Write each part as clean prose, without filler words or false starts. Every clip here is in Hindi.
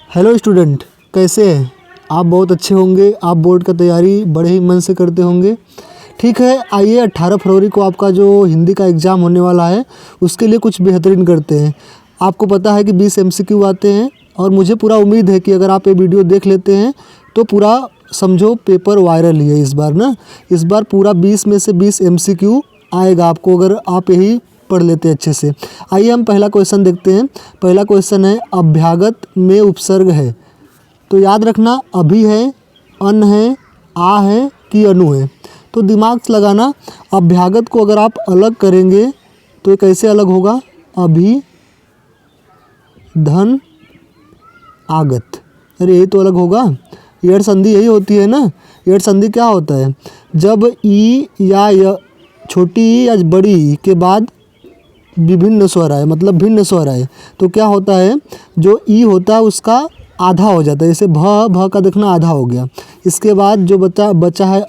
हेलो स्टूडेंट, कैसे हैं आप? बहुत अच्छे होंगे। आप बोर्ड का तैयारी बड़े ही मन से करते होंगे। ठीक है, आइए 18 फरवरी को आपका जो हिंदी का एग्ज़ाम होने वाला है उसके लिए कुछ बेहतरीन करते हैं। आपको पता है कि 20 MCQ आते हैं और मुझे पूरा उम्मीद है कि अगर आप ये वीडियो देख लेते हैं तो पूरा समझो पेपर वायरल ही है इस बार ना। इस बार पूरा 20 में से 20 MCQ आएगा आपको, अगर आप यही पढ़ लेते हैं अच्छे से। आइए हम पहला क्वेश्चन देखते हैं। पहला क्वेश्चन है, अभ्यागत में उपसर्ग है तो याद रखना अभी है, अन है, आ है कि अनु है। तो दिमाग से लगाना, अभ्यागत को अगर आप अलग करेंगे तो ये कैसे अलग होगा? अभी धन आगत। अरे यही तो अलग होगा। एड़ संधि यही होती है ना। एड़ संधि क्या होता है? जब ई या य छोटी ई या बड़ी ई के बाद विभिन्न स्वर आए, मतलब भिन्न स्वर आए, तो क्या होता है, जो ई होता है उसका आधा हो जाता है। जैसे भ का देखना आधा हो गया। इसके बाद जो बचा है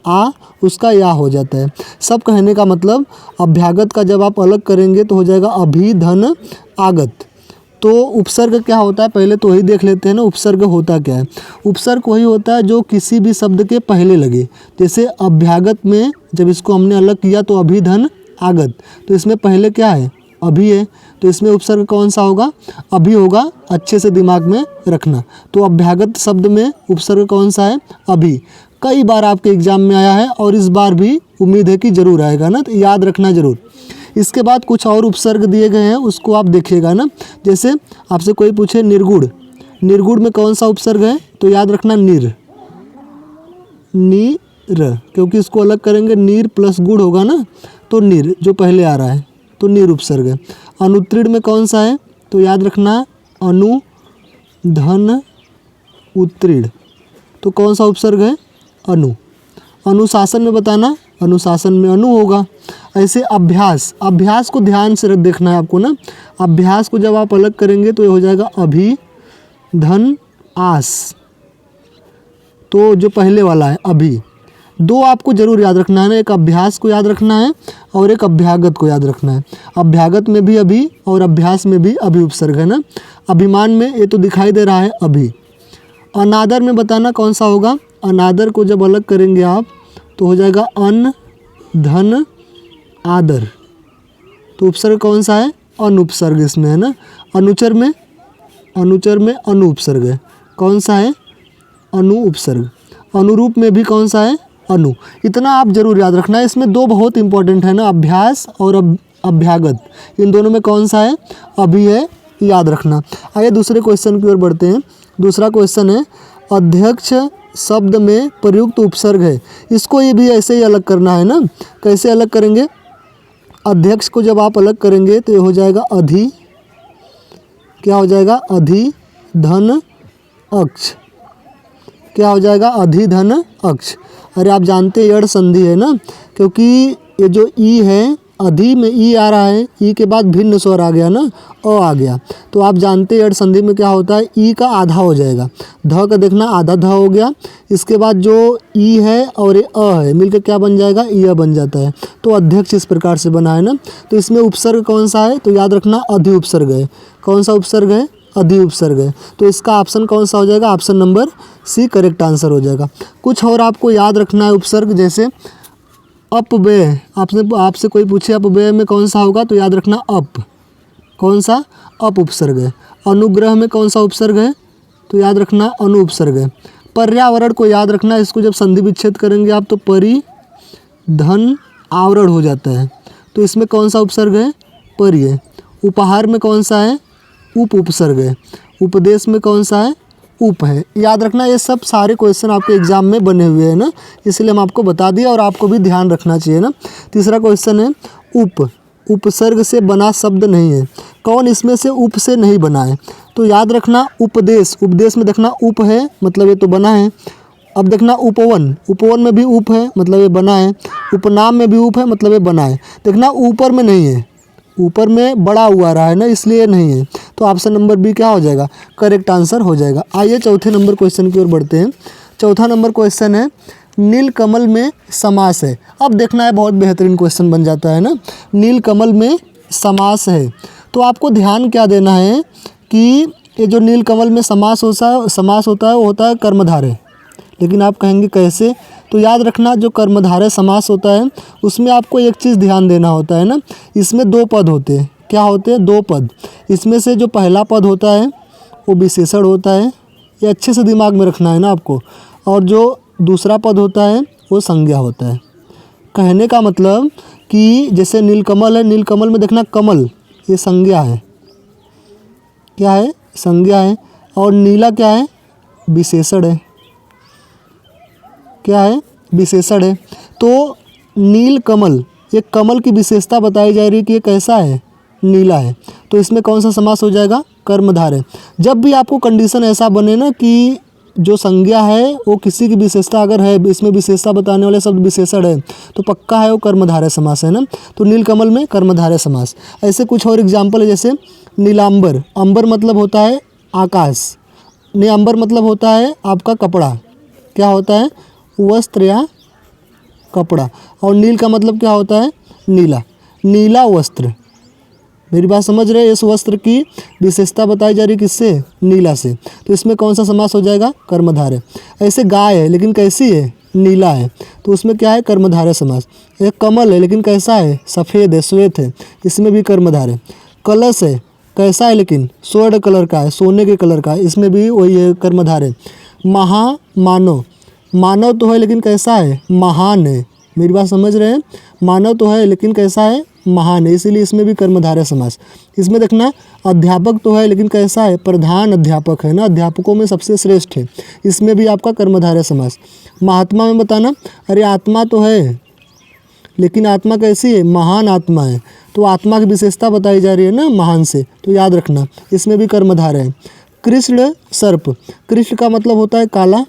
आ, उसका या हो जाता है। सब कहने का मतलब अभ्यागत का जब आप अलग करेंगे तो हो जाएगा अभी धन आगत। तो उपसर्ग क्या होता है पहले तो वही देख लेते हैं ना। उपसर्ग होता क्या है? उपसर्ग वही होता है जो किसी भी शब्द के पहले लगे। जैसे अभ्यागत में जब इसको हमने अलग किया तो अभी धन आगत, तो इसमें पहले क्या है? अभी है, तो इसमें उपसर्ग कौन सा होगा? अभी होगा। अच्छे से दिमाग में रखना। तो अभ्यागत शब्द में उपसर्ग कौन सा है? अभी। कई बार आपके एग्जाम में आया है और इस बार भी उम्मीद है कि ज़रूर आएगा ना, तो याद रखना ज़रूर। इसके बाद कुछ और उपसर्ग दिए गए हैं, उसको आप देखिएगा ना। जैसे आपसे कोई पूछे निर्गुण, निर्गुण में कौन सा उपसर्ग है? तो याद रखना नीर, नीर, क्योंकि इसको अलग करेंगे नीर प्लस गुड़ होगा ना, तो नीर जो पहले आ रहा है तो नीर उपसर्ग है। अनुत्तीर्ण में कौन सा है? तो याद रखना अनु धन उत्तीर्ण, तो कौन सा उपसर्ग है? अनु। अनुशासन में बताना, अनुशासन में अनु होगा। ऐसे अभ्यास, अभ्यास को ध्यान से देखना है आपको ना। अभ्यास को जब आप अलग करेंगे तो ये हो जाएगा अभी धन आस, तो जो पहले वाला है अभी। दो आपको जरूर याद रखना है ना, एक अभ्यास को याद रखना है और एक अभ्यागत को याद रखना है। अभ्यागत में भी अभी और अभ्यास में भी अभी उपसर्ग है ना। अभिमान में ये तो दिखाई दे रहा है अभी। अनादर में बताना कौन सा होगा? अनादर को जब अलग करेंगे आप तो हो जाएगा अन धन आदर, तो उपसर्ग कौन सा है? अनुपसर्ग इसमें है ना। अनुचर में, अनुचर में अनु उपसर्ग है, कौन सा है? अनु उपसर्ग। अनुरूप में भी कौन सा है? अनु। इतना आप जरूर याद रखना है। इसमें दो बहुत इंपॉर्टेंट है ना, अभ्यास और अभ्यागत। इन दोनों में कौन सा है? अभी है, याद रखना। आइए दूसरे क्वेश्चन की ओर बढ़ते हैं। दूसरा क्वेश्चन है, अध्यक्ष शब्द में प्रयुक्त उपसर्ग है। इसको ये भी ऐसे ही अलग करना है ना। कैसे अलग करेंगे? अध्यक्ष को जब आप अलग करेंगे तो ये हो जाएगा अधि, क्या हो जाएगा? अधि धन अक्ष, क्या हो जाएगा? अधि धन अक्ष। अरे आप जानते हैं एड़ संधि है ना, क्योंकि ये जो ई है, अधि में ई आ रहा है, ई के बाद भिन्न स्वर आ गया ना, अ आ गया, तो आप जानते हैं एड़ संधि में क्या होता है? ई का आधा हो जाएगा। ध का देखना आधा ध हो गया। इसके बाद जो ई है और ये अ है मिलकर क्या बन जाएगा? इ बन जाता है। तो अध्यक्ष इस प्रकार से बना है ना। तो इसमें उपसर्ग कौन सा है? तो याद रखना अधि उपसर्ग है। कौन सा उपसर्ग है? अधि उपसर्ग है। तो इसका ऑप्शन कौन सा हो जाएगा? Option number C correct answer हो जाएगा। कुछ और आपको याद रखना है उपसर्ग, जैसे अपव्यय। आपसे कोई पूछे अपव्यय में कौन सा होगा? तो याद रखना अप, कौन सा? अप उपसर्ग है। अनुग्रह में कौन सा उपसर्ग है? तो याद रखना अनु उपसर्ग है। पर्यावरण को याद रखना, इसको जब संधि विच्छेद करेंगे आप तो परि धन आवरण हो जाता है, तो इसमें कौन सा उपसर्ग है? परि है। उपहार में कौन सा है? उप उपसर्ग है। उपदेश में कौन सा है? उप है। याद रखना, ये सब सारे क्वेश्चन आपके एग्जाम में बने हुए हैं ना, इसलिए हम आपको बता दिया और आपको भी ध्यान रखना चाहिए ना। तीसरा क्वेश्चन है, उप, उपसर्ग से बना शब्द नहीं है। कौन इसमें से उप से नहीं बना है? तो याद रखना उपदेश, उपदेश में देखना उप है, मतलब ये तो बना है। अब देखना उपवन, उपवन में भी उप है, मतलब ये बना है। उपनाम में भी उप है, मतलब ये बना है। देखना ऊपर में नहीं है, ऊपर में बड़ा हुआ रहा है ना, इसलिए नहीं है। तो ऑप्शन नंबर बी क्या हो जाएगा? करेक्ट आंसर हो जाएगा। आइए चौथे नंबर क्वेश्चन की ओर बढ़ते हैं। चौथा नंबर क्वेश्चन है, नीलकमल में समास है। अब देखना है, बहुत बेहतरीन क्वेश्चन बन जाता है ना। नीलकमल में समास है, तो आपको ध्यान क्या देना है कि ये जो नीलकमल में समास होता है वो होता है कर्मधारय। लेकिन आप कहेंगे कैसे, तो याद रखना जो कर्मधारय समास होता है उसमें आपको एक चीज़ ध्यान देना होता है ना, इसमें दो पद होते हैं। क्या होते हैं? दो पद। इसमें से जो पहला पद होता है वो विशेषण होता है, ये अच्छे से दिमाग में रखना है ना आपको, और जो दूसरा पद होता है वो संज्ञा होता है। कहने का मतलब कि जैसे नीलकमल है, नीलकमल में देखना कमल ये संज्ञा है, क्या है? संज्ञा है। और नीला क्या है? विशेषण है। क्या है? विशेषण है। तो नीलकमल, ये कमल की विशेषता बताई जा रही है कि ये कैसा है? नीला है। तो इसमें कौन सा समास हो जाएगा? कर्मधारय। जब भी आपको कंडीशन ऐसा बने ना कि जो संज्ञा है वो किसी की विशेषता अगर है, इसमें विशेषता बताने वाले शब्द विशेषण है, तो पक्का है वो कर्मधारय समास है ना। तो नीलकमल में कर्मधारय समास। ऐसे कुछ और एग्जाम्पल है, जैसे नीलांबर। अंबर मतलब होता है आकाश, अंबर मतलब होता है आपका कपड़ा। क्या होता है? वस्त्र या कपड़ा। और नील का मतलब क्या होता है? नीला, नीला वस्त्र। मेरी बात समझ रहे हैं? इस वस्त्र की विशेषता बताई जा रही किससे? नीला से। तो इसमें कौन सा समास हो जाएगा? कर्मधारय। ऐसे गाय है लेकिन कैसी है? नीला है, तो उसमें क्या है? कर्मधारय समास। एक कमल है लेकिन कैसा है? सफ़ेद है, श्वेत है, इसमें भी कर्मधारय। कलश है, कैसा है? लेकिन स्वर्ण कलर का है, सोने के कलर का है, इसमें भी वही है कर्मधारय। मानव, मानव तो है लेकिन कैसा है? महान है। मेरी बात समझ रहे हैं? मानव तो है लेकिन कैसा है? महान है, इसीलिए इसमें भी कर्मधारय समास। इसमें देखना अध्यापक तो है लेकिन कैसा है? प्रधान अध्यापक है ना, अध्यापकों में सबसे श्रेष्ठ है, इसमें भी आपका कर्मधारय समास। महात्मा में बताना, अरे आत्मा तो है लेकिन आत्मा कैसी है? महान आत्मा है, तो आत्मा की विशेषता बताई जा रही है ना महान से, तो याद रखना इसमें भी कर्मधारय है। कृष्ण सर्प, कृष्ण का मतलब होता है काला,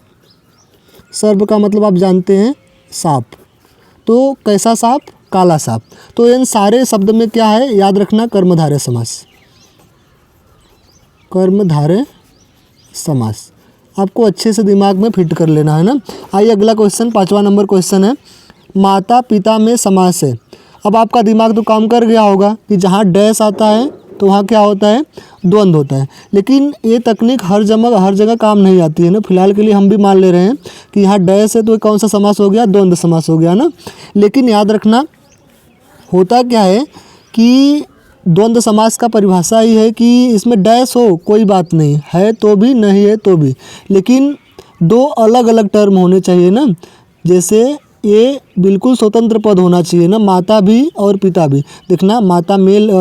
सर्प का मतलब आप जानते हैं सांप, तो कैसा सांप? काला सांप। तो इन सारे शब्द में क्या है? याद रखना कर्मधारय समास, कर्मधारय समास आपको अच्छे से दिमाग में फिट कर लेना है ना। आइए अगला क्वेश्चन, 5वां नंबर क्वेश्चन है, माता पिता में समास है। अब आपका दिमाग तो काम कर गया होगा कि जहाँ डैश आता है तो वहाँ क्या होता है? द्वंद्व होता है। लेकिन ये तकनीक हर जगह काम नहीं आती है ना। फिलहाल के लिए हम भी मान ले रहे हैं कि यहाँ डैश है तो कौन सा समास हो गया? द्वंद्व समास हो गया ना। लेकिन याद रखना होता क्या है कि द्वंद्व समास का परिभाषा ही है कि इसमें डैश हो कोई बात नहीं है तो भी, नहीं है तो भी, लेकिन दो अलग अलग टर्म होने चाहिए ना। जैसे ये बिल्कुल स्वतंत्र पद होना चाहिए ना, माता भी और पिता भी। देखना माता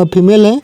फीमेल है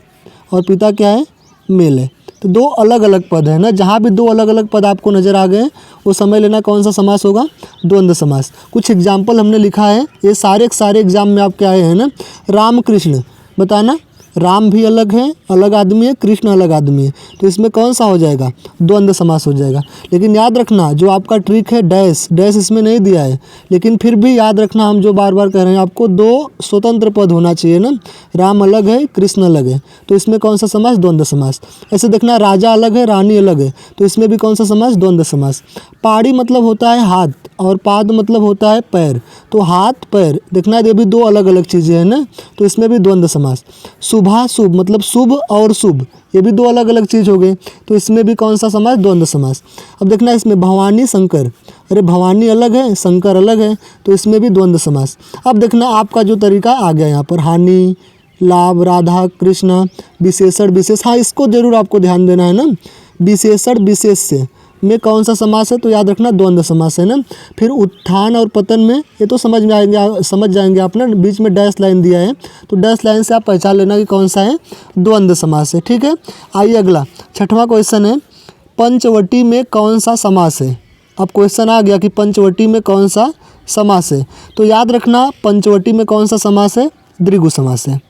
और पिता क्या है? मेल है, तो दो अलग अलग पद है ना। जहाँ भी दो अलग अलग पद आपको नज़र आ गए वो समझ लेना कौन सा समास होगा? द्वंद्व समास। कुछ एग्जाम्पल हमने लिखा है, ये सारे एग्जाम में आपके आए हैं ना। राम कृष्ण, बताना राम भी अलग है, अलग आदमी है, कृष्ण अलग आदमी है, तो इसमें कौन सा हो जाएगा? द्वंद्व समास हो जाएगा। लेकिन याद रखना जो आपका ट्रिक है डैश, डैश इसमें नहीं दिया है, लेकिन फिर भी याद रखना हम जो बार बार कह रहे हैं आपको, दो स्वतंत्र पद होना चाहिए ना। राम अलग है, कृष्ण अलग है, तो इसमें कौन सा समास? द्वंद्व समास। ऐसे देखना राजा अलग है, रानी अलग है, तो इसमें भी कौन सा समास? द्वंद्व समास। पाड़ी मतलब होता है हाथ और पाद मतलब होता है पैर, तो हाथ पैर देखना ये भी दो अलग अलग चीज़ें हैं ना, तो इसमें भी द्वंद्व समास। शुभा शुभ मतलब शुभ और शुभ, ये भी दो अलग अलग चीज़ हो गए, तो इसमें भी कौन सा समास? द्वंद्व समास। अब देखना इसमें भवानी शंकर, अरे भवानी अलग है, शंकर अलग है, तो इसमें भी द्वंद्व समास। अब देखना आपका जो तरीका आ गया यहाँ पर, हानि, लाभ, राधा, कृष्ण, विशेषण विशेष, हाँ इसको जरूर आपको ध्यान देना है ना। विशेषण विशेष से में कौन सा समास है? तो याद रखना द्वंद्व समास है ना। फिर उत्थान और पतन में ये तो समझ जाएंगे आप ना, बीच में डैश लाइन दिया है तो डैश लाइन से आप पहचान लेना कि कौन सा है? द्वंद्व समास है, ठीक है। आइए अगला 6वां क्वेश्चन है, पंचवटी में कौन सा समास है? अब क्वेश्चन आ गया कि पंचवटी में कौन सा समास है, तो याद रखना पंचवटी में कौन सा समास है? द्विगु समास है।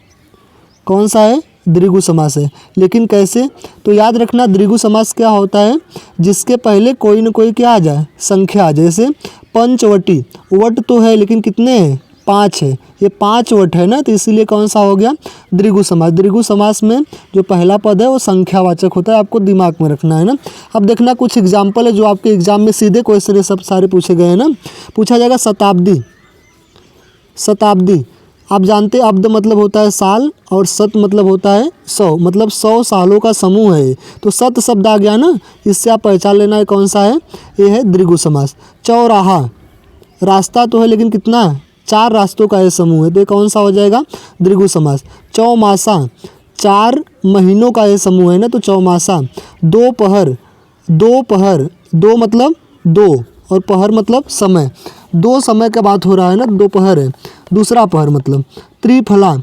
कौन सा है? द्विगु समास है। लेकिन कैसे? तो याद रखना द्विगु समास क्या होता है? जिसके पहले कोई न कोई क्या आ जाए? संख्या। जैसे पंचवटी, वट तो है लेकिन कितने हैं? 5 है, ये 5 वट है ना, तो इसीलिए कौन सा हो गया? द्विगु समास। द्विगु समास में जो पहला पद है वो संख्यावाचक होता है, आपको दिमाग में रखना है ना। अब देखना कुछ एग्जाम्पल है जो आपके एग्जाम में सीधे क्वेश्चन सब सारे पूछे गए हैं ना। पूछा जाएगा शताब्दी, शताब्दी आप जानते हैं अब्द मतलब होता है साल और शत मतलब होता है 100, मतलब 100 सालों का समूह है। तो शत शब्द आ गया ना, इससे आप पहचान लेना है कौन सा है, ये है द्विगु समास। चौराहा, रास्ता तो है लेकिन कितना, 4 रास्तों का ये समूह है, तो ये कौन सा हो जाएगा, द्विगु समास। चौमासा, 4 महीनों का ये समूह है ना, तो चौमासा। दोपहर, दोपहर, दो मतलब 2 और पहर मतलब समय, 2 समय का बात हो रहा है ना, दोपहर है, दूसरा पहर मतलब। त्रिफला,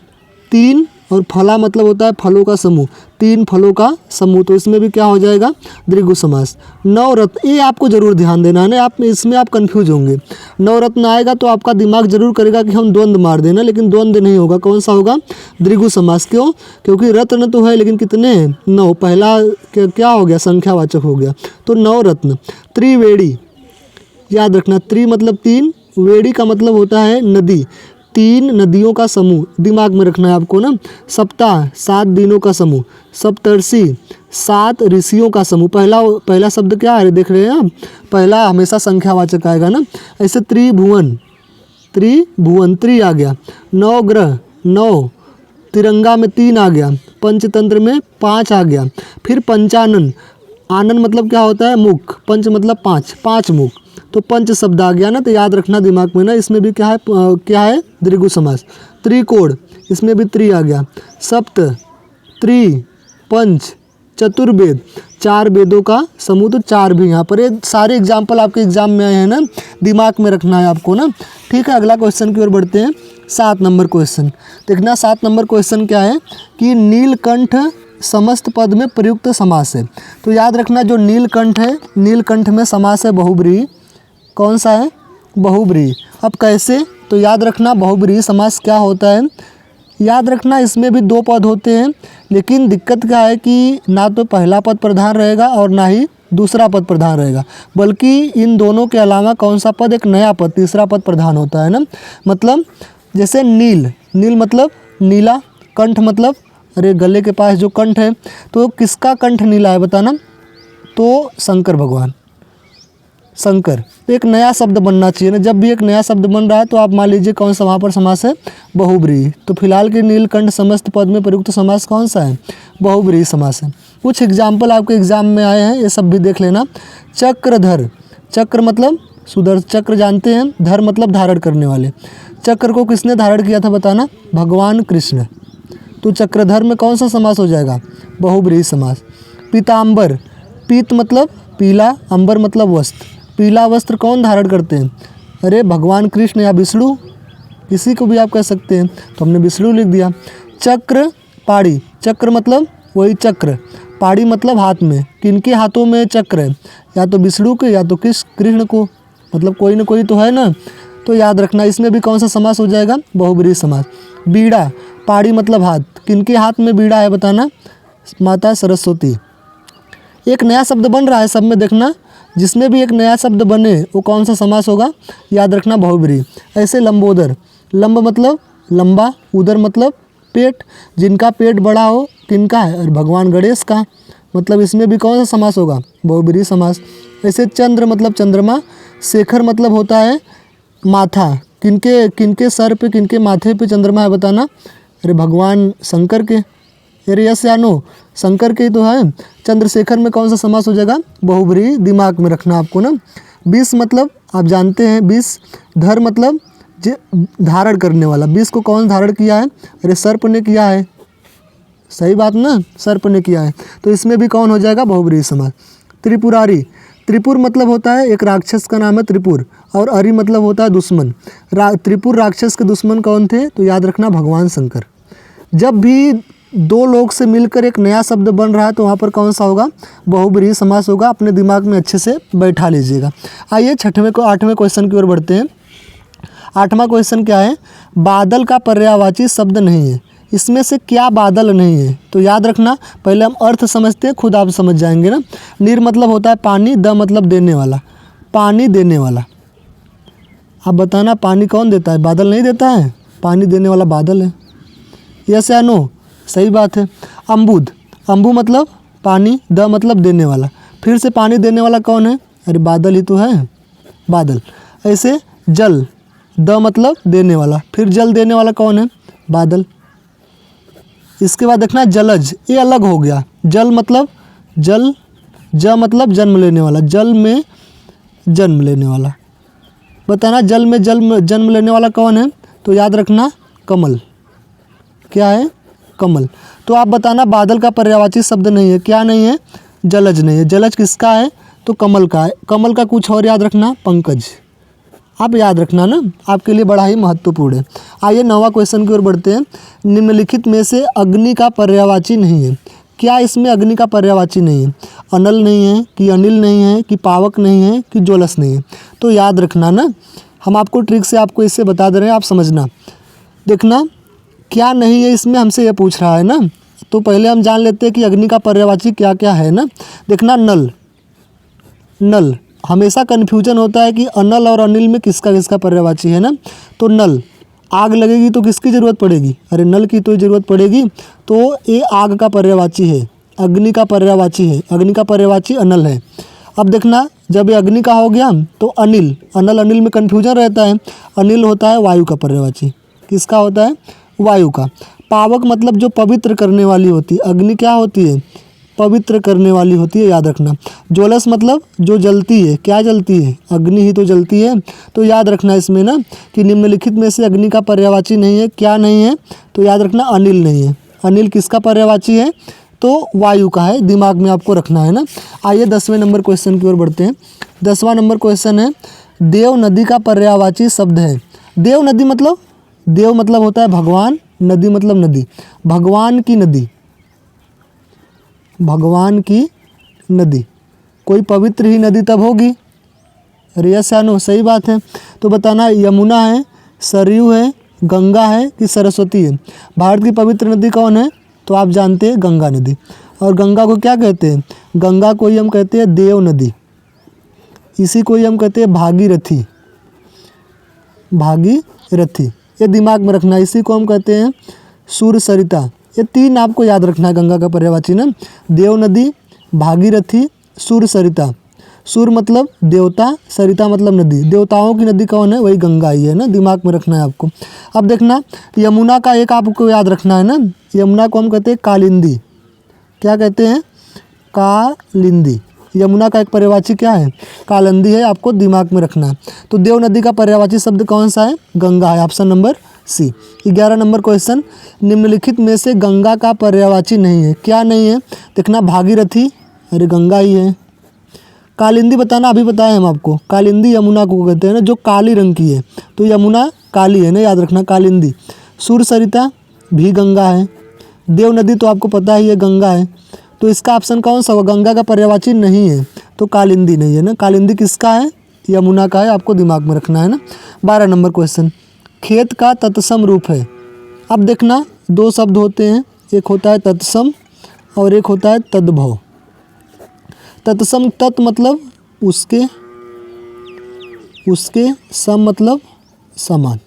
3 और फला मतलब होता है फलों का समूह, 3 फलों का समूह, तो इसमें भी क्या हो जाएगा, द्विगु समास। नवरत्न, ये आपको जरूर ध्यान देना है ना, आप इसमें आप कंफ्यूज होंगे। नवरत्न आएगा तो आपका दिमाग जरूर करेगा कि हम द्वंद्व मार देना, लेकिन द्वंद्व नहीं होगा, कौन सा होगा, द्विगु समास। क्यों, क्योंकि रत्न तो है लेकिन कितने हैं, 9, पहला क्या हो गया, संख्यावाचक हो गया, तो नवरत्न। त्रिवेणी, याद रखना, त्रि मतलब 3, वेड़ी का मतलब होता है नदी, 3 नदियों का समूह, दिमाग में रखना है आपको ना। सप्ताह, 7 दिनों का समूह। सप्तर्षि, 7 ऋषियों का समूह। पहला शब्द क्या है, देख रहे हैं आप, पहला हमेशा संख्यावाचक आएगा ना। ऐसे त्रिभुवन, त्रिभुवन, त्रि आ गया। 9 ग्रह, 9, तिरंगा में 3 आ गया, पंचतंत्र में 5 आ गया। फिर पंचानन, आनंद मतलब क्या होता है, मुख, पंच मतलब 5, 5 मुख, तो पंच शब्द आ गया ना, तो याद रखना दिमाग में ना, इसमें भी क्या है द्विगु समास। त्रिकोण, इसमें भी 3 आ गया। सप्त, त्रि, पंच, चतुर्वेद, 4 वेदों का समूह, तो 4 भी यहाँ पर, ये सारे एग्जाम्पल आपके एग्जाम में आए हैं ना, दिमाग में रखना है आपको ना। ठीक है, अगला क्वेश्चन की ओर बढ़ते हैं। 7 नंबर क्वेश्चन देखना। 7 नंबर क्वेश्चन क्या है कि नीलकंठ समस्त पद में प्रयुक्त समास है। तो याद रखना, जो नीलकंठ है, नीलकंठ में समास है बहुब्रीहि, कौन सा है, बहुब्रीहि। अब कैसे, तो याद रखना बहुब्रीहि समास क्या होता है, याद रखना इसमें भी 2 पद होते हैं, लेकिन दिक्कत क्या है कि ना तो पहला पद प्रधान रहेगा और ना ही दूसरा पद प्रधान रहेगा, बल्कि इन दोनों के अलावा कौन सा पद, एक नया पद, तीसरा पद प्रधान होता है ना। मतलब जैसे नील, नील मतलब नीला, कंठ मतलब अरे गले के पास जो कंठ है, तो किसका कंठ नीला है बताना, तो शंकर भगवान, शंकर। तो एक नया शब्द बनना चाहिए ना, जब भी एक नया शब्द बन रहा है तो आप मान लीजिए कौन सा वहाँ पर समास है, बहुब्रीहि। तो फिलहाल के नीलकंठ समस्त पद में प्रयुक्त समास कौन सा है, बहुब्रीहि समास है। कुछ एग्जाम्पल आपके एग्जाम में आए हैं, ये सब भी देख लेना। चक्रधर, चक्र मतलब सुदर्शन चक्र जानते हैं, धर मतलब धारण करने वाले। चक्र को किसने धारण किया था बताना, भगवान कृष्ण। तो चक्रधर में कौन सा समास हो जाएगा, बहुब्रीहि समास। पीताम्बर, पीत मतलब पीला, अंबर मतलब वस्त्र, पीला वस्त्र कौन धारण करते हैं, अरे भगवान कृष्ण या विष्णु, किसी को भी आप कह सकते हैं, तो हमने विष्णु लिख दिया। चक्र पाड़ी, चक्र मतलब वही चक्र, पाड़ी मतलब हाथ में, किनके हाथों में चक्र है, या तो विष्णु के या तो कृष्ण को, मतलब कोई ना कोई तो है ना। तो याद रखना इसमें भी कौन सा समास हो जाएगा, बहुब्रीहि समास। बीड़ा, पाड़ी मतलब हाथ, किनके हाथ में बीड़ा है बताना, माता सरस्वती। एक नया शब्द बन रहा है सब में, देखना जिसमें भी एक नया शब्द बने वो कौन सा समास होगा, याद रखना बहुब्रीहि। ऐसे लंबोदर, लंब मतलब लंबा, उदर मतलब पेट, जिनका पेट बड़ा हो किनका है, और भगवान गणेश का, मतलब इसमें भी कौन सा समास होगा, बहुब्रीहि समास। ऐसे चंद्र मतलब चंद्रमा, शेखर मतलब होता है माथा, किनके सर पे किनके माथे पे चंद्रमा है बताना, अरे भगवान शंकर के, अरे यस या नो, शंकर के ही तो है। चंद्रशेखर में कौन सा समास हो जाएगा, बहुब्रीहि, दिमाग में रखना आपको ना। 20 मतलब आप जानते हैं 20, धर मतलब धारण करने वाला, 20 को कौन धारण किया है, अरे सर्प ने किया है, सही बात ना, सर्प ने किया है, तो इसमें भी कौन हो जाएगा, बहुब्रीहि समास। त्रिपुरारी, त्रिपुर मतलब होता है एक राक्षस का नाम है त्रिपुर, और अरि मतलब होता है दुश्मन। त्रिपुर राक्षस के दुश्मन कौन थे, तो याद रखना भगवान शंकर। जब भी 2 लोग से मिलकर एक नया शब्द बन रहा है तो वहाँ पर कौन सा होगा, बहुब्रीहि समास होगा, अपने दिमाग में अच्छे से बैठा लीजिएगा। आइए 8वें क्वेश्चन की ओर बढ़ते हैं। 8वां क्वेश्चन क्या है, बादल का पर्यायवाची शब्द नहीं है, इसमें से क्या बादल नहीं है, तो याद रखना पहले हम अर्थ समझते हैं, खुद आप समझ जाएंगे ना। नीर मतलब होता है पानी, द मतलब देने वाला, पानी देने वाला। आप बताना पानी कौन देता है, बादल नहीं देता है, पानी देने वाला बादल है, यस या नो, सही बात है। अम्बुद, अम्बु मतलब पानी, द मतलब देने वाला, फिर से पानी देने वाला कौन है, अरे बादल ही तो है, बादल। ऐसे जल, द मतलब देने वाला, फिर जल देने वाला कौन है? बादल। इसके बाद देखना जलज, ये अलग हो गया। जल मतलब जल, ज मतलब जन्म लेने वाला, जल में जन्म लेने वाला। बताना जल में जन्म लेने वाला कौन है? तो याद रखना कमल। क्या है? कमल। तो आप बताना बादल का पर्यायवाची शब्द नहीं है, क्या नहीं है? जलज नहीं है। जलज किसका है? तो कमल का है। कमल का कुछ और याद रखना, पंकज। आप याद रखना ना, आपके लिए बड़ा ही महत्वपूर्ण है। आइए 9वां क्वेश्चन की ओर बढ़ते हैं। निम्नलिखित में से अग्नि का पर्यायवाची नहीं है। क्या इसमें अग्नि का पर्यायवाची नहीं है? अनल नहीं है, कि अनिल नहीं है, कि पावक नहीं है, कि ज्वलस नहीं है। तो याद रखना ना, हम आपको ट्रिक से आपको इससे बता दे रहे हैं, आप समझना। देखना क्या नहीं है इसमें, हमसे ये पूछ रहा है ना, तो पहले हम जान लेते हैं कि अग्नि का पर्यायवाची क्या क्या है ना। देखना नल, नल हमेशा कन्फ्यूजन होता है कि अनल और अनिल में किसका किसका पर्यायवाची है ना। तो नल, आग लगेगी तो किसकी ज़रूरत पड़ेगी? अरे नल की तो ज़रूरत पड़ेगी। तो ये आग का पर्यायवाची है, अग्नि का पर्यायवाची है, अग्नि का पर्यायवाची अनल है। अब देखना जब ये अग्नि का हो गया तो अनिल, अनल अनिल में कन्फ्यूजन रहता है। अनिल होता है वायु का पर्यायवाची। किसका होता है? वायु का। पावक मतलब जो पवित्र करने वाली होती है, अग्नि क्या होती है? पवित्र करने वाली होती है, याद रखना। ज्वलस मतलब जो जलती है, क्या जलती है? अग्नि ही तो जलती है। तो याद रखना इसमें ना कि निम्नलिखित में से अग्नि का पर्यायवाची नहीं है, क्या नहीं है? तो याद रखना अनिल नहीं है। अनिल किसका पर्यायवाची है? तो वायु का है, दिमाग में आपको रखना है ना। आइए 10वें नंबर क्वेश्चन की ओर बढ़ते हैं। 10वां नंबर क्वेश्चन है, देव नदी का पर्यायवाची शब्द है। देव नदी मतलब, देव मतलब होता है भगवान, नदी मतलब नदी, भगवान की नदी, भगवान की नदी। कोई पवित्र ही नदी तब होगी। अरे यस या नो? सही बात है। तो बताना यमुना है, सरयू है, गंगा है, कि सरस्वती है? भारत की पवित्र नदी कौन है? तो आप जानते हैं गंगा नदी। और गंगा को क्या कहते हैं? गंगा को ही हम कहते हैं देव नदी, इसी को ही हम कहते हैं भागीरथी, भागीरथी। ये दिमाग में रखना, इसी को हम कहते हैं सूर सरिता। ये 3 आपको याद रखना है गंगा का पर्यायवाची ना, देव नदी, भागीरथी, सूर सरिता। सूर मतलब देवता, सरिता मतलब नदी। देवताओं की नदी कौन है? वही गंगा ही है ना, दिमाग में रखना है आपको। अब देखना यमुना का एक आपको याद रखना है ना, यमुना को हम कहते हैं कालिंदी। क्या कहते हैं? कालिंदी। यमुना का एक पर्यायवाची क्या है? कालिंदी है, आपको दिमाग में रखना है। तो देव नदी का पर्यायवाची शब्द कौन सा है? गंगा है, option number C. 11 number question, निम्नलिखित में से गंगा का पर्यायवाची नहीं है। क्या नहीं है? देखना भागीरथी, अरे गंगा ही है। कालिंदी बताना, अभी बताया हम आपको, कालिंदी यमुना को कहते हैं ना, जो काली रंग की है। तो यमुना काली है ना, याद रखना कालिंदी। सूर सरिता भी गंगा है। देव नदी तो आपको पता ही है गंगा है। तो इसका ऑप्शन कौन सा होगा? गंगा का पर्यायवाची नहीं है, तो कालिंदी नहीं है ना। कालिंदी किसका है? यमुना का है, आपको दिमाग में रखना है ना। 12 नंबर क्वेश्चन, खेत का तत्सम रूप है। अब देखना 2 शब्द होते हैं, एक होता है तत्सम और एक होता है तद्भव। तत्सम, तत् मतलब उसके, उसके सम मतलब समान।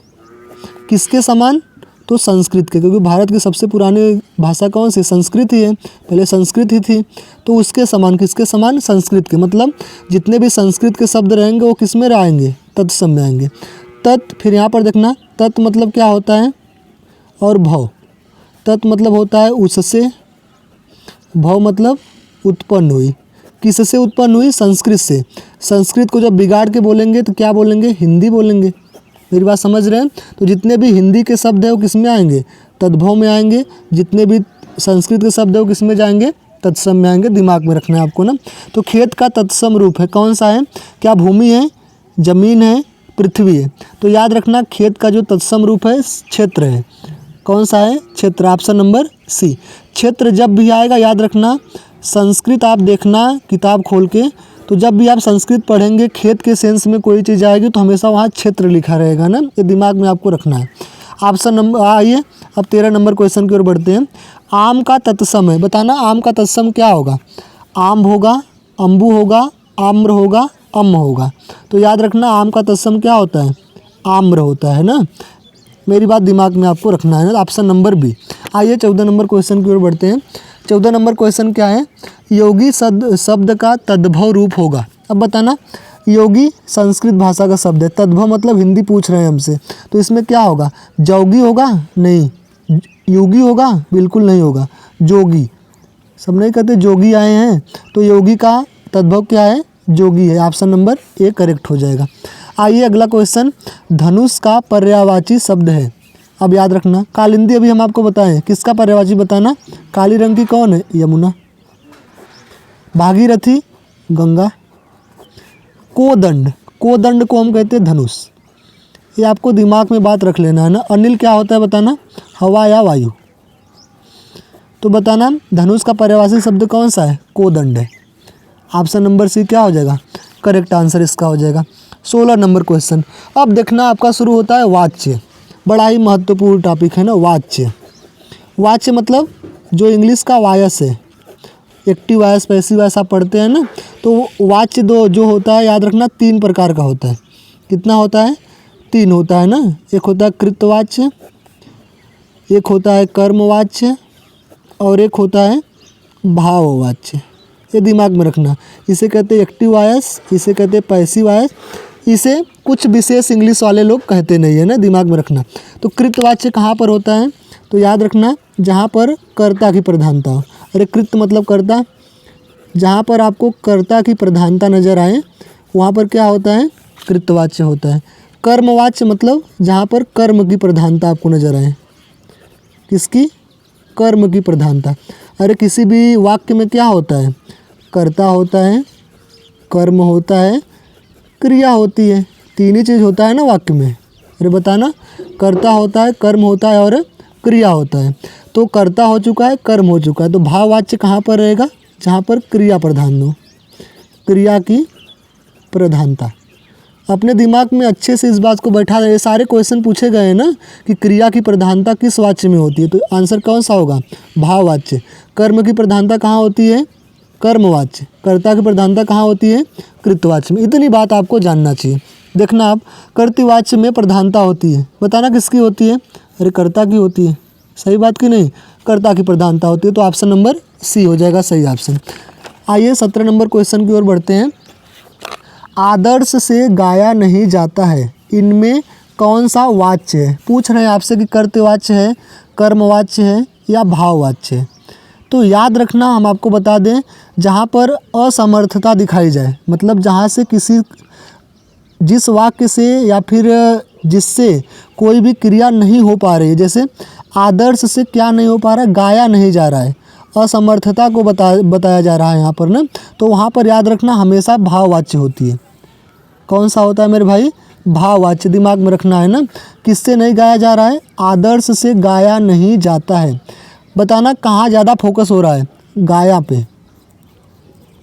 किसके समान? तो संस्कृत के, क्योंकि भारत की सबसे पुरानी भाषा कौन सी? संस्कृत ही है, पहले संस्कृत ही थी। तो उसके समान, किसके समान? संस्कृत के। मतलब जितने भी संस्कृत के शब्द रहेंगे वो किस में आएंगे? तत्सम में आएंगे। तत्, फिर यहाँ पर देखना तत् मतलब क्या होता है? और भव। तत् मतलब होता है उससे, भव मतलब उत्पन्न हुई। किससे उत्पन्न हुई? संस्कृत से। संस्कृत को जब बिगाड़ के बोलेंगे तो क्या बोलेंगे? हिंदी बोलेंगे। मेरी बात समझ रहे हैं? तो जितने भी हिंदी के शब्द है वो किस में आएंगे? तद्भव में आएंगे। जितने भी संस्कृत के शब्द है वो किस में जाएंगे? तत्सम में आएंगे, दिमाग में रखना है आपको ना। तो खेत का तत्सम रूप है, कौन सा है? क्या भूमि है, जमीन है, पृथ्वी है? तो याद रखना खेत का जो तत्सम रूप है क्षेत्र है। कौन सा है? क्षेत्र, ऑप्शन नंबर सी। क्षेत्र जब भी आएगा याद रखना, संस्कृत आप देखना किताब खोल के, तो जब भी आप संस्कृत पढ़ेंगे खेत के सेंस में कोई चीज़ आएगी तो हमेशा वहाँ क्षेत्र लिखा रहेगा ना, ये दिमाग में आपको रखना है। ऑप्शन नंबर, आइए अब 13 नंबर क्वेश्चन की ओर बढ़ते हैं। आम का तत्सम है, बताना आम का तत्सम क्या होगा? आम होगा, अम्बू होगा, आम्र होगा, अम्म होगा। तो याद रखना आम का तत्सम क्या होता है? आम्र होता है ना, मेरी बात दिमाग में आपको रखना है ना, ऑप्शन नंबर बी। आइए 14 नंबर क्वेश्चन की ओर बढ़ते हैं। 14 नंबर क्वेश्चन क्या है? योगी शब्द का तद्भव रूप होगा। अब बताना योगी संस्कृत भाषा का शब्द है। तद्भव मतलब हिंदी पूछ रहे हैं हमसे, तो इसमें क्या होगा? जोगी होगा? नहीं। योगी होगा? बिल्कुल नहीं होगा। जोगी। सब नहीं कहते जोगी आए हैं, तो योगी का तद्भव क्या है? जोगी है। ऑप्शन नंबर ए करेक्ट हो जाएगा। आइए अगला क्वेश्चन, धनुष का पर्यायवाची शब्द है। अब याद रखना, कालिंदी अभी हम आपको बताएं, किसका पर्यायवाची बताना? काली रंग की कौन है? यमुना। भागीरथी? गंगा। कोदंड, कोदंड को हम कहते हैं धनुष। ये आपको दिमाग में बात रख लेना है ना। अनिल क्या होता है बताना? हवा या वायु। तो बताना धनुष का पर्यायवाची शब्द कौन सा है? कोदंड है। ऑप्शन नंबर सी क्या हो जाएगा? करेक्ट आंसर इसका हो जाएगा। 16 नंबर क्वेश्चन। अब देखना आपका शुरू होता है वाच्य। बड़ा ही महत्वपूर्ण टॉपिक है ना वाच्य। वाच्य मतलब जो इंग्लिश का वायस है, एक्टिव वायस पैसिव वायस आप पढ़ते हैं ना, तो वाच्य दो जो होता है याद रखना 3 प्रकार का होता है। कितना होता है? 3 होता है ना। एक होता है कृतवाच्य, एक होता है कर्मवाच्य और एक होता है भाववाच्य। ये दिमाग में रखना। इसे कहते हैं एक्टिव वायस, इसे कहते हैं पैसिव वायस, इसे कुछ विशेष इंग्लिश वाले लोग कहते नहीं है ना, दिमाग में रखना। तो कृतवाच्य कहाँ पर होता है? तो याद रखना जहाँ पर कर्ता की प्रधानता हो। अरे कृत मतलब कर्ता, जहाँ पर आपको कर्ता की प्रधानता नजर आए वहाँ पर क्या होता है? कृतवाच्य होता है। कर्मवाच्य मतलब जहाँ पर कर्म की प्रधानता आपको नजर आए। किसकी? कर्म की प्रधानता। अरे किसी भी वाक्य में क्या होता है? कर्ता होता है, कर्म होता है, क्रिया होती है। 3 ही चीज़ होता है ना वाक्य में। अरे बताना, कर्ता होता है, कर्म होता है और क्रिया होता है। तो कर्ता हो चुका है, कर्म हो चुका है, तो भाववाच्य कहाँ पर रहेगा? जहाँ पर क्रिया प्रधान हो, क्रिया की प्रधानता। अपने दिमाग में अच्छे से इस बात को बैठा रहे। सारे क्वेश्चन पूछे गए हैं ना कि क्रिया की प्रधानता किस वाच्य में होती है, तो आंसर कौन सा होगा? भाववाच्य। कर्म की प्रधानता कहाँ होती है? कर्मवाच्य। कर्ता की प्रधानता कहाँ होती है? कृतवाच्य में। इतनी बात आपको जानना चाहिए। देखना आप, कर्तृवाच्य में प्रधानता होती है, बताना किसकी होती है? अरे कर्ता की होती है। सही बात कि नहीं? कर्ता की प्रधानता होती है, तो ऑप्शन नंबर सी हो जाएगा सही ऑप्शन। आइए 17 नंबर क्वेश्चन की ओर बढ़ते हैं। आदर्श से गाया नहीं जाता है, इनमें कौन सा वाच्य है? पूछ रहे हैं आपसे कि कर्तवाच्य है, कर्मवाच्य है या भाववाच्य है। तो याद रखना, हम आपको बता दें, जहाँ पर असमर्थता दिखाई जाए, मतलब जहाँ से किसी जिस वाक्य से या फिर जिससे कोई भी क्रिया नहीं हो पा रही है, जैसे आदर्श से क्या नहीं हो पा रहा है? गाया नहीं जा रहा है, असमर्थता को बताया जा रहा है यहाँ पर ना, तो वहाँ पर याद रखना हमेशा भाववाच्य होती है। कौन सा होता है मेरे भाई? भाववाच्य। दिमाग में रखना है ना। किससे नहीं गाया जा रहा है? आदर्श से गाया नहीं जाता है। बताना कहाँ ज़्यादा फोकस हो रहा है? गाया पे।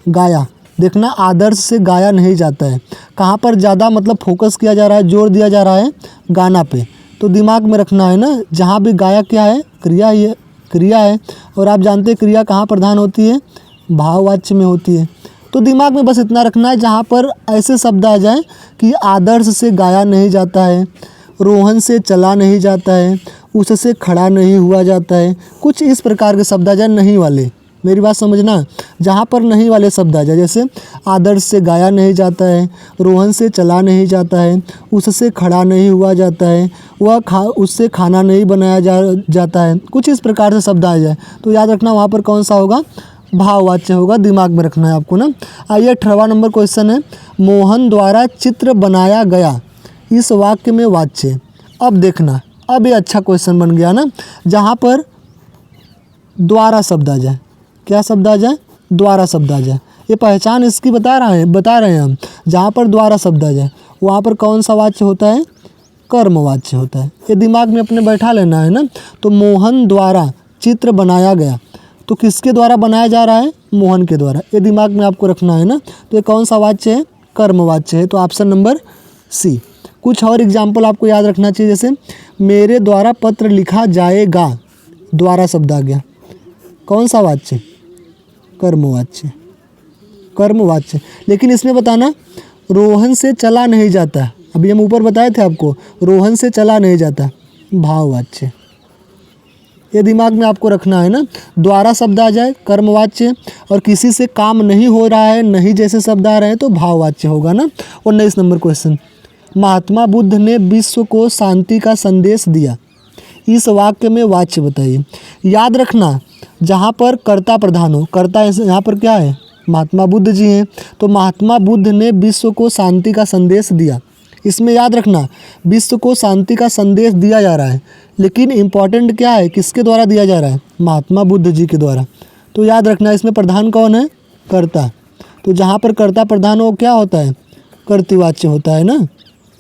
गाया, देखना आदर्श से गाया नहीं जाता है, कहाँ पर ज़्यादा मतलब फोकस किया जा रहा है, जोर दिया जा रहा है? गाना पे। तो दिमाग में रखना है ना, जहाँ भी गाया क्या है? क्रिया ही है, क्रिया है। और आप जानते हैं क्रिया कहाँ प्रधान होती है? भाववाच्य में होती है। तो दिमाग में बस इतना रखना है, जहाँ पर ऐसे शब्द आ जाए कि आदर्श से गाया नहीं जाता है, रोहन से चला नहीं जाता है, उससे खड़ा नहीं हुआ जाता है, कुछ इस प्रकार के शब्द आ जाए नहीं वाले। मेरी बात समझना, जहाँ पर नहीं वाले शब्द आ जाए, जैसे आदर्श से गाया नहीं जाता है, रोहन से चला नहीं जाता है, उससे खड़ा नहीं हुआ जाता है, उससे खाना नहीं बनाया जाता है, कुछ इस प्रकार से शब्द आ जाए, तो याद रखना वहाँ पर कौन सा होगा? भाववाच्य होगा। दिमाग में रखना है आपको ना। आइए 18वां नंबर क्वेश्चन है, मोहन द्वारा चित्र बनाया गया, इस वाक्य में वाच्य। अब देखना, अब ये अच्छा क्वेश्चन बन गया ना, जहाँ पर द्वारा शब्द आ जाए। क्या शब्द आ जाए? द्वारा शब्द आ जाए। ये पहचान इसकी बता रहे हैं हम। जहाँ पर द्वारा शब्द आ जाए वहाँ पर कौन सा वाच्य होता है? कर्मवाच्य होता है। ये दिमाग में अपने बैठा लेना है ना। तो मोहन द्वारा चित्र बनाया गया, तो किसके द्वारा बनाया जा रहा है? मोहन के द्वारा। ये दिमाग में आपको रखना है ना। तो ये कौन सा वाच्य है? कर्मवाच्य है। तो ऑप्शन नंबर सी। कुछ और एग्जाम्पल आपको याद रखना चाहिए, जैसे मेरे द्वारा पत्र लिखा जाएगा, द्वारा शब्द आ गया, कौन सा वाच्य? कर्मवाच्य। कर्मवाच्य। लेकिन इसमें बताना रोहन से चला नहीं जाता, अभी हम ऊपर बताए थे आपको, रोहन से चला नहीं जाता, भाववाच्य। ये दिमाग में आपको रखना है ना। द्वारा शब्द आ जाए कर्मवाच्य, और किसी से काम नहीं हो रहा है, नहीं जैसे शब्द आ रहे हैं तो भाववाच्य होगा ना। 19 नंबर क्वेश्चन, महात्मा बुद्ध ने विश्व को शांति का संदेश दिया, इस वाक्य में वाच्य बताइए। याद रखना जहाँ पर कर्ता प्रधान हो, कर्ता यहाँ पर क्या है, महात्मा बुद्ध जी हैं, तो महात्मा बुद्ध ने विश्व को शांति का संदेश दिया, इसमें याद रखना विश्व को शांति का संदेश दिया जा रहा है, लेकिन इम्पॉर्टेंट क्या है, किसके द्वारा दिया जा रहा है, महात्मा बुद्ध जी के द्वारा। तो याद रखना इसमें प्रधान कौन है, कर्ता। तो जहाँ पर कर्ता प्रधान हो क्या होता है, कर्तृवाच्य होता है ना।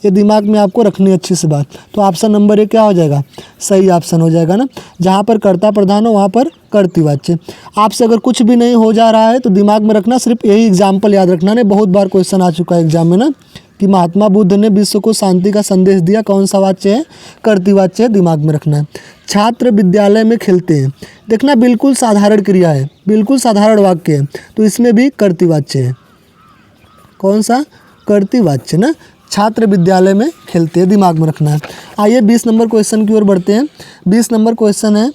ये दिमाग में आपको रखनी है अच्छी सी बात। तो ऑप्शन नंबर ए क्या हो जाएगा, सही ऑप्शन हो जाएगा ना। जहाँ पर कर्ता प्रधान हो वहाँ पर कर्तृवाच्य। आपसे अगर कुछ भी नहीं हो जा रहा है तो दिमाग में रखना, सिर्फ यही एग्जाम्पल याद रखना ने, बहुत बार क्वेश्चन आ चुका है एग्जाम में ना, कि महात्मा बुद्ध ने विश्व को शांति का संदेश दिया, कौन सा वाच्य है, कर्तृवाच्य है, दिमाग में रखना है। छात्र विद्यालय में खेलते हैं, देखना बिल्कुल साधारण क्रिया है, बिल्कुल साधारण वाक्य है, तो इसमें भी कर्तृवाच्य है, कौन सा, कर्तृवाच्य ना। छात्र विद्यालय में खेलते हैं, दिमाग में रखना है। आइए 20 नंबर क्वेश्चन की ओर बढ़ते हैं। 20 नंबर क्वेश्चन है,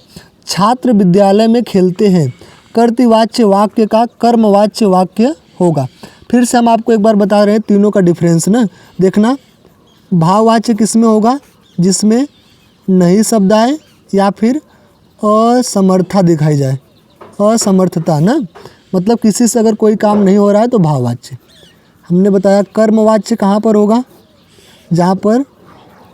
छात्र विद्यालय में खेलते हैं, कर्तृवाच्य वाक्य का कर्मवाच्य वाक्य होगा। फिर से हम आपको एक बार बता रहे हैं तीनों का डिफरेंस ना। देखना भाववाच्य किस में होगा, जिसमें नहीं शब्द आए या फिर असमर्थता दिखाई जाए, असमर्थता ना, मतलब किसी से अगर कोई काम नहीं हो रहा है तो भाववाच्य। हमने बताया कर्मवाच्य कहाँ पर होगा, जहाँ पर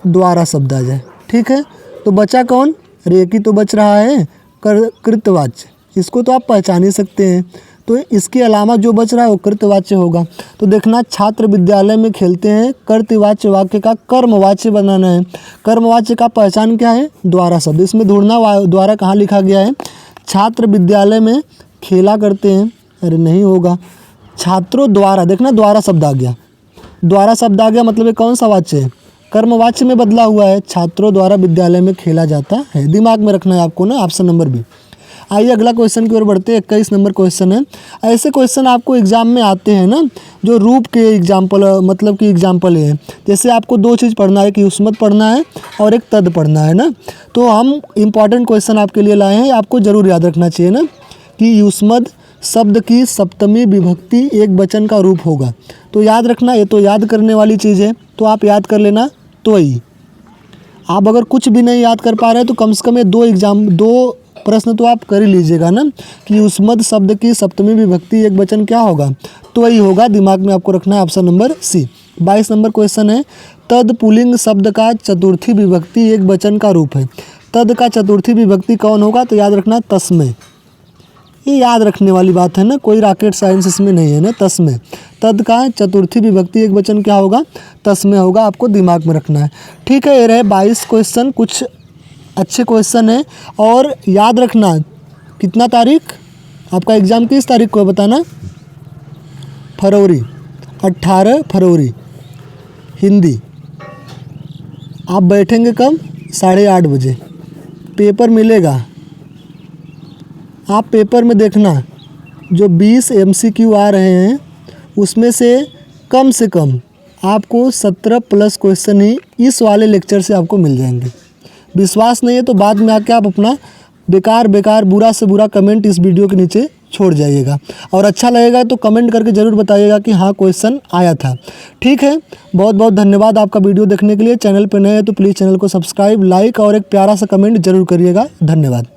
द्वारा शब्द आ जाए, ठीक है। तो बचा कौन, रेकी तो बच रहा है कृतवाच्य, इसको तो आप पहचान ही सकते हैं। तो इसके अलावा जो बच रहा है वो कृतवाच्य होगा। तो देखना छात्र विद्यालय में खेलते हैं, कर्तृवाच्य वाक्य का कर्मवाच्य बनाना है। कर्मवाच्य का पहचान क्या है, द्वारा शब्द। इसमें ढूंढना द्वारा कहाँ लिखा गया है, छात्र विद्यालय में खेला करते हैं, अरे नहीं होगा, छात्रों द्वारा, देखना द्वारा शब्द आ गया, द्वारा शब्द आ गया मतलब ये कौन सा वाच्य है, कर्मवाच्य में बदला हुआ है, छात्रों द्वारा विद्यालय में खेला जाता है, दिमाग में रखना है आपको ना, ऑप्शन नंबर बी। आइए अगला क्वेश्चन की ओर बढ़ते हैं। 21 नंबर क्वेश्चन है। ऐसे क्वेश्चन आपको एग्जाम में आते हैं ना, जो रूप के एग्जाम्पल, मतलब कि एग्जाम्पल है, जैसे आपको दो चीज़ पढ़ना है, कि युष्मत पढ़ना है और एक तद पढ़ना है ना। तो हम इंपॉर्टेंट क्वेश्चन आपके लिए लाए हैं, आपको जरूर याद रखना चाहिए ना, कि युष्मत शब्द की सप्तमी विभक्ति एक वचन का रूप होगा। तो याद रखना, ये तो याद करने वाली चीज़ है, तो आप याद कर लेना। तो ही आप अगर कुछ भी नहीं याद कर पा रहे हैं तो कम से कम ये दो प्रश्न तो आप कर ही लीजिएगा ना, कि युष्मत शब्द की सप्तमी विभक्ति एक वचन क्या होगा, तो ही होगा, दिमाग में आपको रखना है option number C. 22 number question है, तद पुल्लिंग शब्द का चतुर्थी विभक्ति एक वचन का रूप है। तद का चतुर्थी विभक्ति कौन होगा, तो याद रखना तस्मै। ये याद रखने वाली बात है ना, कोई रॉकेट साइंस इसमें नहीं है ना, तस्मै। तद का चतुर्थी विभक्ति एक वचन क्या होगा, तस्मै होगा, आपको दिमाग में रखना है। ठीक है, ये रहे 22 क्वेश्चन, कुछ अच्छे क्वेश्चन है। और याद रखना कितना तारीख, आपका एग्ज़ाम किस तारीख को है बताना, फरवरी, 18 फरवरी। हिंदी आप बैठेंगे कब, 8:30 बजे पेपर मिलेगा। आप पेपर में देखना जो 20 MCQ आ रहे हैं उसमें से कम आपको 17 प्लस क्वेश्चन ही इस वाले लेक्चर से आपको मिल जाएंगे। विश्वास नहीं है तो बाद में आके आप अपना बेकार बुरा से बुरा कमेंट इस वीडियो के नीचे छोड़ जाइएगा, और अच्छा लगेगा तो कमेंट करके ज़रूर बताइएगा कि हाँ क्वेश्चन आया था। ठीक है, बहुत बहुत धन्यवाद आपका वीडियो देखने के लिए। चैनल पर नए हैं तो प्लीज़ चैनल को सब्सक्राइब, लाइक और एक प्यारा सा कमेंट जरूर करिएगा। धन्यवाद।